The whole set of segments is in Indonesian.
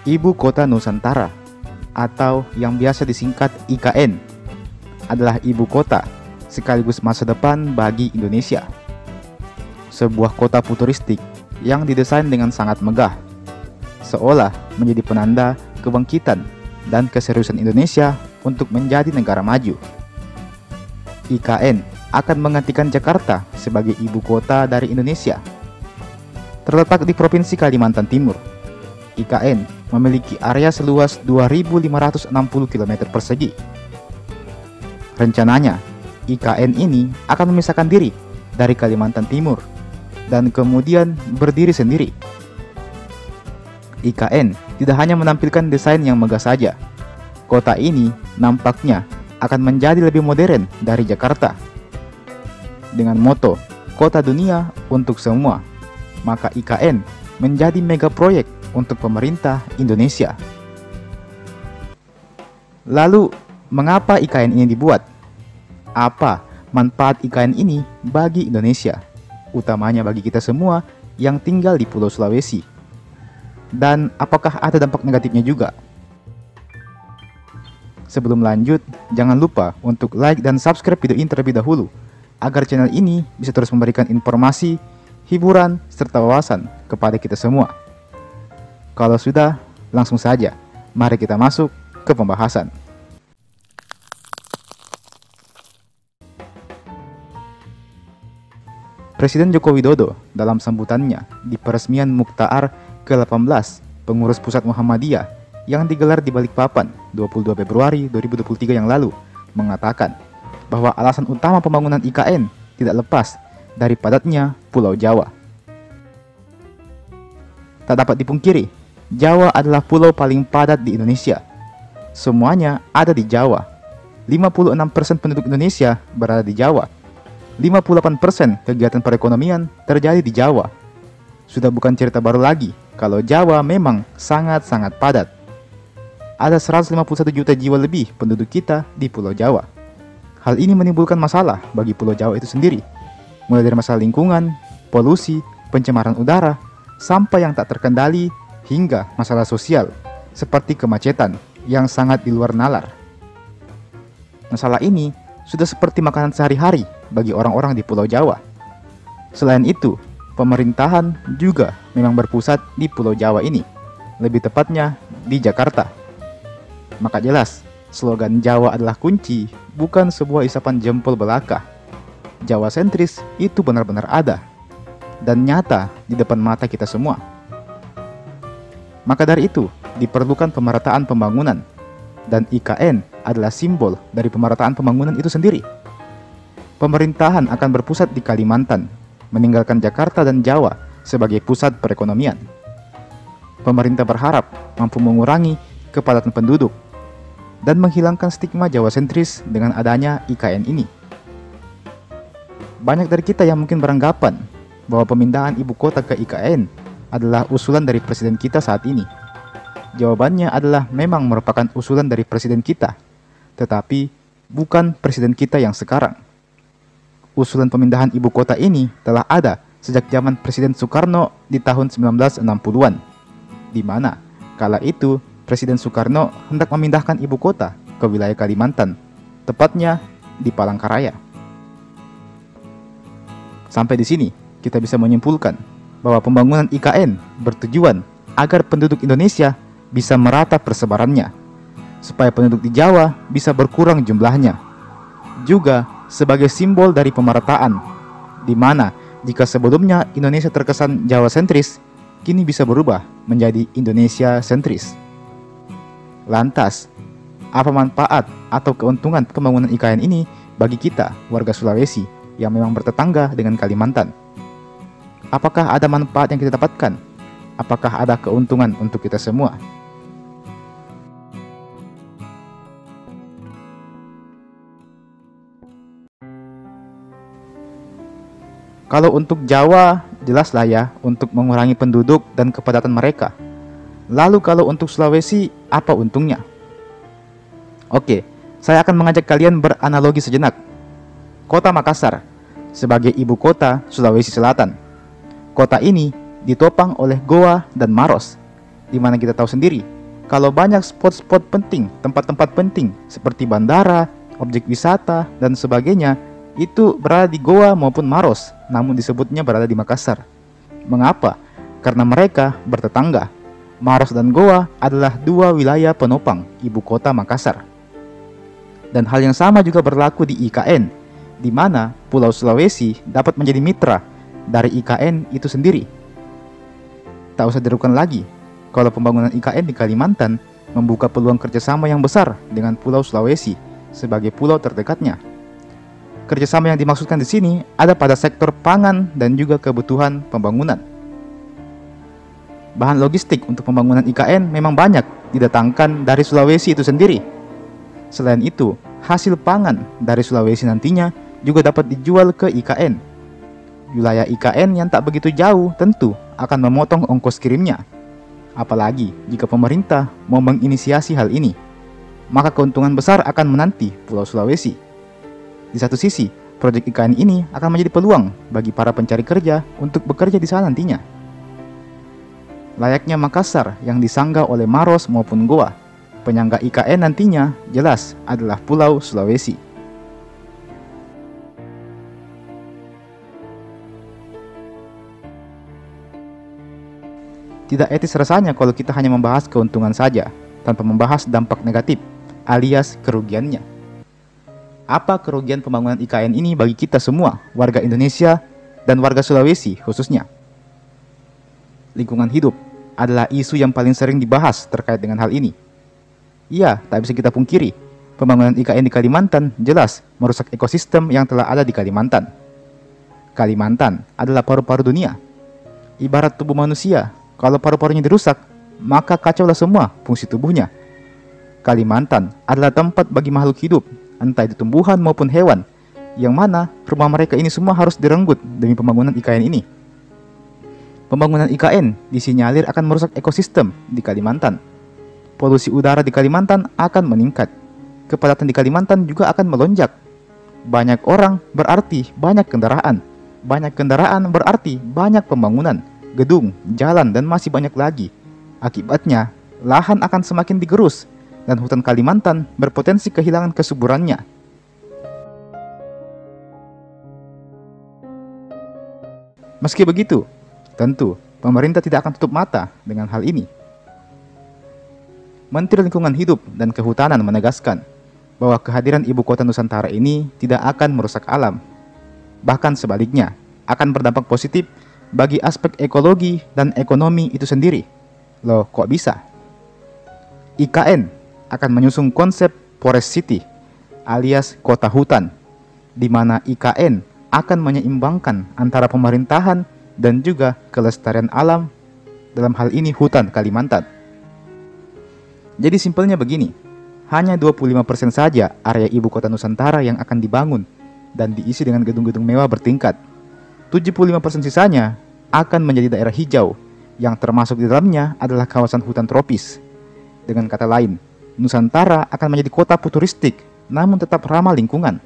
Ibu Kota Nusantara, atau yang biasa disingkat IKN, adalah ibu kota sekaligus masa depan bagi Indonesia. Sebuah kota futuristik yang didesain dengan sangat megah, seolah menjadi penanda kebangkitan dan keseriusan Indonesia untuk menjadi negara maju. IKN akan menggantikan Jakarta sebagai ibu kota dari Indonesia. Terletak di Provinsi Kalimantan Timur, IKN memiliki area seluas 2.560 km persegi. Rencananya, IKN ini akan memisahkan diri dari Kalimantan Timur dan kemudian berdiri sendiri. IKN tidak hanya menampilkan desain yang megah saja. Kota ini nampaknya akan menjadi lebih modern dari Jakarta. Dengan moto Kota Dunia untuk Semua, maka IKN menjadi mega proyek untuk pemerintah Indonesia. Lalu, mengapa IKN ini dibuat? Apa manfaat IKN ini bagi Indonesia, utamanya bagi kita semua yang tinggal di Pulau Sulawesi? Dan apakah ada dampak negatifnya juga? Sebelum lanjut, jangan lupa untuk like dan subscribe video ini terlebih dahulu, agar channel ini bisa terus memberikan informasi, hiburan, serta wawasan kepada kita semua. Kalau sudah, langsung saja, mari kita masuk ke pembahasan. Presiden Joko Widodo dalam sambutannya di peresmian Muktaar ke-18 Pengurus Pusat Muhammadiyah yang digelar di Balikpapan 22 Februari 2023 yang lalu mengatakan bahwa alasan utama pembangunan IKN tidak lepas dari padatnya Pulau Jawa. Tak dapat dipungkiri, Jawa adalah pulau paling padat di Indonesia. Semuanya ada di Jawa. 56% penduduk Indonesia berada di Jawa. 58% kegiatan perekonomian terjadi di Jawa. Sudah bukan cerita baru lagi kalau Jawa memang sangat-sangat padat. Ada 151 juta jiwa lebih penduduk kita di Pulau Jawa. Hal ini menimbulkan masalah bagi Pulau Jawa itu sendiri, mulai dari masalah lingkungan, polusi, pencemaran udara, sampah yang tak terkendali, hingga masalah sosial seperti kemacetan yang sangat di luar nalar. Masalah ini sudah seperti makanan sehari-hari bagi orang-orang di Pulau Jawa. Selain itu, pemerintahan juga memang berpusat di Pulau Jawa ini, lebih tepatnya di Jakarta. Maka jelas, slogan Jawa adalah kunci bukan sebuah isapan jempol belaka. Jawa sentris itu benar-benar ada dan nyata di depan mata kita semua. Maka dari itu, diperlukan pemerataan pembangunan, dan IKN adalah simbol dari pemerataan pembangunan itu sendiri. Pemerintahan akan berpusat di Kalimantan, meninggalkan Jakarta dan Jawa sebagai pusat perekonomian. Pemerintah berharap mampu mengurangi kepadatan penduduk dan menghilangkan stigma Jawa sentris dengan adanya IKN ini. Banyak dari kita yang mungkin beranggapan bahwa pemindahan ibu kota ke IKN adalah usulan dari presiden kita saat ini. Jawabannya adalah memang merupakan usulan dari presiden kita, tetapi bukan presiden kita yang sekarang. Usulan pemindahan ibu kota ini telah ada sejak zaman Presiden Soekarno di tahun 1960-an, di mana kala itu Presiden Soekarno hendak memindahkan ibu kota ke wilayah Kalimantan, tepatnya di Palangkaraya. Sampai di sini, kita bisa menyimpulkan bahwa pembangunan IKN bertujuan agar penduduk Indonesia bisa merata persebarannya, supaya penduduk di Jawa bisa berkurang jumlahnya. Juga sebagai simbol dari pemerataan, di mana jika sebelumnya Indonesia terkesan Jawa sentris, kini bisa berubah menjadi Indonesia sentris. Lantas, apa manfaat atau keuntungan pembangunan IKN ini bagi kita, warga Sulawesi, yang memang bertetangga dengan Kalimantan? Apakah ada manfaat yang kita dapatkan? Apakah ada keuntungan untuk kita semua? Kalau untuk Jawa, jelaslah ya, untuk mengurangi penduduk dan kepadatan mereka. Lalu kalau untuk Sulawesi, apa untungnya? Oke, saya akan mengajak kalian beranalogi sejenak. Kota Makassar, sebagai ibu kota Sulawesi Selatan. Kota ini ditopang oleh Goa dan Maros, di mana kita tahu sendiri kalau banyak spot-spot penting, tempat-tempat penting seperti bandara, objek wisata, dan sebagainya itu berada di Goa maupun Maros, namun disebutnya berada di Makassar. Mengapa? Karena mereka bertetangga. Maros dan Goa adalah dua wilayah penopang ibu kota Makassar. Dan hal yang sama juga berlaku di IKN, di mana Pulau Sulawesi dapat menjadi mitra dari IKN itu sendiri. Tak usah diragukan lagi, kalau pembangunan IKN di Kalimantan membuka peluang kerjasama yang besar dengan Pulau Sulawesi sebagai pulau terdekatnya. Kerjasama yang dimaksudkan di sini ada pada sektor pangan dan juga kebutuhan pembangunan. Bahan logistik untuk pembangunan IKN memang banyak didatangkan dari Sulawesi itu sendiri. Selain itu, hasil pangan dari Sulawesi nantinya juga dapat dijual ke IKN. Wilayah IKN yang tak begitu jauh tentu akan memotong ongkos kirimnya. Apalagi jika pemerintah mau menginisiasi hal ini, maka keuntungan besar akan menanti Pulau Sulawesi. Di satu sisi, proyek IKN ini akan menjadi peluang bagi para pencari kerja untuk bekerja di sana nantinya. Layaknya Makassar yang disanggah oleh Maros maupun Goa, penyangga IKN nantinya jelas adalah Pulau Sulawesi. Tidak etis rasanya kalau kita hanya membahas keuntungan saja, tanpa membahas dampak negatif, alias kerugiannya. Apa kerugian pembangunan IKN ini bagi kita semua, warga Indonesia dan warga Sulawesi khususnya? Lingkungan hidup adalah isu yang paling sering dibahas terkait dengan hal ini. Iya, tak bisa kita pungkiri, pembangunan IKN di Kalimantan jelas merusak ekosistem yang telah ada di Kalimantan. Kalimantan adalah paru-paru dunia. Ibarat tubuh manusia, kalau paru-parunya dirusak, maka kacaulah semua fungsi tubuhnya. Kalimantan adalah tempat bagi makhluk hidup, entah itu tumbuhan maupun hewan, yang mana rumah mereka ini semua harus direnggut demi pembangunan IKN ini. Pembangunan IKN disinyalir akan merusak ekosistem di Kalimantan. Polusi udara di Kalimantan akan meningkat. Kepadatan di Kalimantan juga akan melonjak. Banyak orang berarti banyak kendaraan. Banyak kendaraan berarti banyak pembangunan, gedung, jalan, dan masih banyak lagi. Akibatnya, lahan akan semakin digerus, dan hutan Kalimantan berpotensi kehilangan kesuburannya. Meski begitu, tentu pemerintah tidak akan tutup mata dengan hal ini. Menteri Lingkungan Hidup dan Kehutanan menegaskan bahwa kehadiran ibu kota Nusantara ini tidak akan merusak alam. Bahkan sebaliknya, akan berdampak positif bagi aspek ekologi dan ekonomi itu sendiri. Loh, kok bisa? IKN akan menyusung konsep Forest City alias kota hutan, di mana IKN akan menyeimbangkan antara pemerintahan dan juga kelestarian alam, dalam hal ini hutan Kalimantan. Jadi simpelnya begini, hanya 25% saja area ibu kota Nusantara yang akan dibangun dan diisi dengan gedung-gedung mewah bertingkat. 75% sisanya akan menjadi daerah hijau, yang termasuk di dalamnya adalah kawasan hutan tropis. Dengan kata lain, Nusantara akan menjadi kota futuristik, namun tetap ramah lingkungan.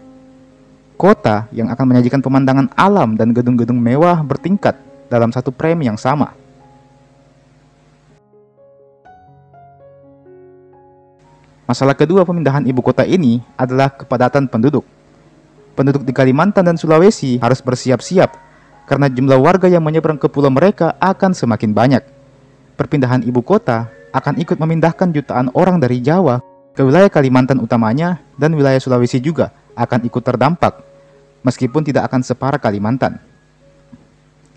Kota yang akan menyajikan pemandangan alam dan gedung-gedung mewah bertingkat dalam satu frame yang sama. Masalah kedua pemindahan ibu kota ini adalah kepadatan penduduk. Penduduk di Kalimantan dan Sulawesi harus bersiap-siap karena jumlah warga yang menyeberang ke pulau mereka akan semakin banyak. Perpindahan ibu kota akan ikut memindahkan jutaan orang dari Jawa ke wilayah Kalimantan utamanya, dan wilayah Sulawesi juga akan ikut terdampak, meskipun tidak akan separah Kalimantan.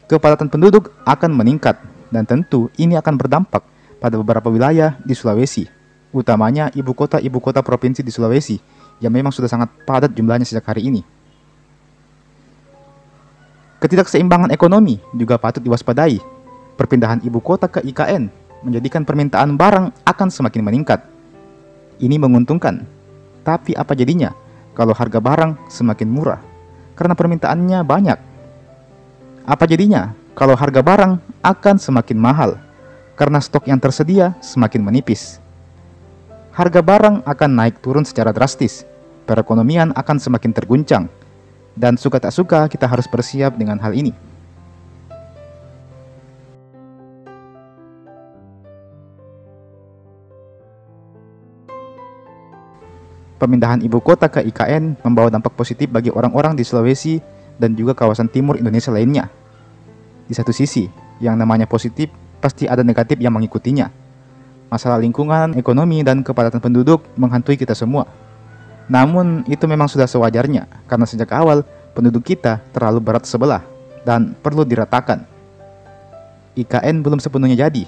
Kepadatan penduduk akan meningkat, dan tentu ini akan berdampak pada beberapa wilayah di Sulawesi, utamanya ibu kota provinsi di Sulawesi, yang memang sudah sangat padat jumlahnya sejak hari ini. Ketidakseimbangan ekonomi juga patut diwaspadai. Perpindahan ibu kota ke IKN menjadikan permintaan barang akan semakin meningkat. Ini menguntungkan, tapi apa jadinya kalau harga barang semakin murah karena permintaannya banyak? Apa jadinya kalau harga barang akan semakin mahal karena stok yang tersedia semakin menipis? Harga barang akan naik turun secara drastis, perekonomian akan semakin terguncang, dan suka tak suka kita harus bersiap dengan hal ini. Pemindahan ibu kota ke IKN membawa dampak positif bagi orang-orang di Sulawesi dan juga kawasan timur Indonesia lainnya. Di satu sisi, yang namanya positif pasti ada negatif yang mengikutinya. Masalah lingkungan, ekonomi, dan kepadatan penduduk menghantui kita semua. Namun, itu memang sudah sewajarnya, karena sejak awal penduduk kita terlalu berat sebelah dan perlu diratakan. IKN belum sepenuhnya jadi,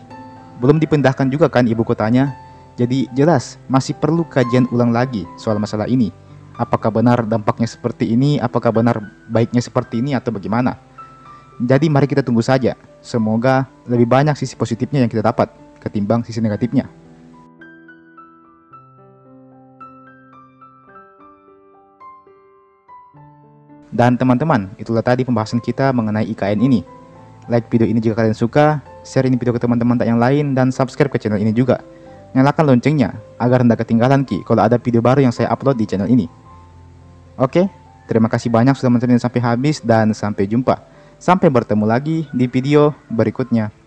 belum dipindahkan juga kan ibu kotanya, jadi jelas masih perlu kajian ulang lagi soal masalah ini. Apakah benar dampaknya seperti ini, apakah benar baiknya seperti ini, atau bagaimana. Jadi mari kita tunggu saja, semoga lebih banyak sisi positifnya yang kita dapat ketimbang sisi negatifnya. Dan teman-teman, itulah tadi pembahasan kita mengenai IKN ini. Like video ini jika kalian suka, share ini video ke teman-teman yang lain, dan subscribe ke channel ini juga. Nyalakan loncengnya agar tidak ketinggalan kalau ada video baru yang saya upload di channel ini. Oke, terima kasih banyak sudah menonton sampai habis dan sampai jumpa. Sampai bertemu lagi di video berikutnya.